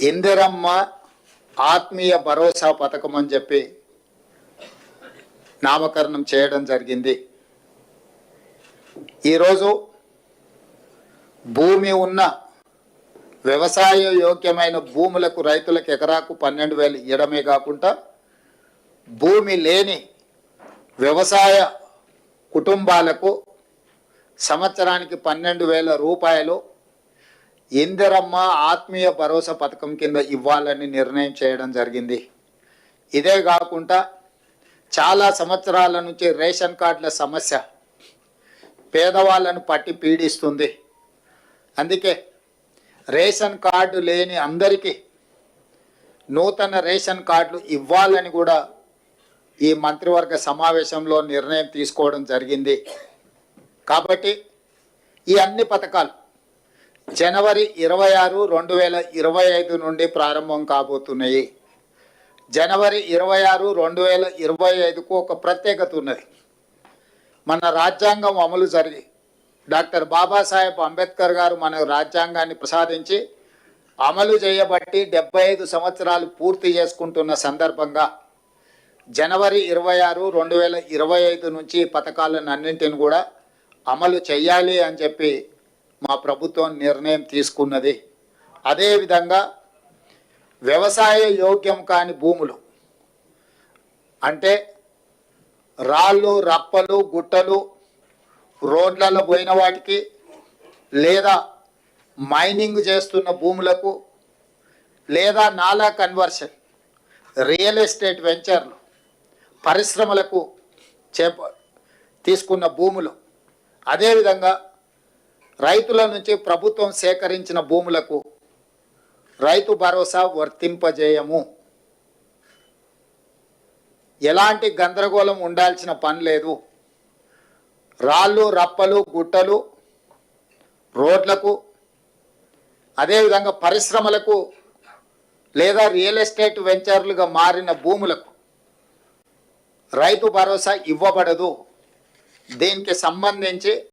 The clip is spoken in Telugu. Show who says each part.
Speaker 1: ఇందిరమ్మ ఆత్మీయ భరోసా పథకం అని చెప్పి నామకరణం చేయడం జరిగింది. ఈరోజు భూమి ఉన్న వ్యవసాయ యోగ్యమైన భూములకు రైతులకు ఎకరాకు 12,000 ఇవ్వడమే కాకుండా భూమి లేని వ్యవసాయ కుటుంబాలకు సంవత్సరానికి 12,000 రూపాయలు ఇందిరమ్మ ఆత్మీయ భరోసా పథకం కింద ఇవ్వాలని నిర్ణయం చేయడం జరిగింది. ఇదే కాకుండా చాలా సంవత్సరాల నుంచి రేషన్ కార్డుల సమస్య పేదవాళ్ళను పట్టి పీడిస్తుంది. అందుకే రేషన్ కార్డు లేని అందరికీ నూతన రేషన్ కార్డులు ఇవ్వాలని కూడా ఈ మంత్రివర్గ సమావేశంలో నిర్ణయం తీసుకోవడం జరిగింది. కాబట్టి ఈ అన్ని పథకాలు జనవరి 26, 2025 నుండి ప్రారంభం కాబోతున్నాయి. జనవరి 26, 2025కు ఒక ప్రత్యేకత ఉన్నది. మన రాజ్యాంగం అమలు జరిగి డాక్టర్ బాబాసాహెబ్ అంబేద్కర్ గారు మన రాజ్యాంగాన్ని ప్రసాదించి అమలు చేయబట్టి 75 సంవత్సరాలు పూర్తి చేసుకుంటున్న సందర్భంగా జనవరి 26, 2025 నుంచి పథకాలను అన్నింటిని కూడా అమలు చేయాలి అని చెప్పి మా ప్రభుత్వం నిర్ణయం తీసుకున్నది. అదేవిధంగా వ్యవసాయ యోగ్యం కాని భూములు అంటే రాళ్ళు, రప్పలు, గుట్టలు, రోడ్లలో పోయిన వాటికి లేదా మైనింగ్ చేస్తున్న భూములకు లేదా నాలా కన్వర్షన్, రియల్ ఎస్టేట్ వెంచర్లు, పరిశ్రమలకు తీసుకున్న భూములు, అదేవిధంగా రైతుల నుంచి ప్రభుత్వం సేకరించిన భూములకు రైతు భరోసా వర్తింపజేయము. ఎలాంటి గందరగోళం ఉండాల్సిన పని లేదు. రాళ్ళు, రప్పలు, గుట్టలు, రోడ్లకు, అదేవిధంగా పరిశ్రమలకు లేదా రియల్ ఎస్టేట్ వెంచర్లుగా మారిన భూములకు రైతు భరోసా ఇవ్వబడదు. దీనికి సంబంధించి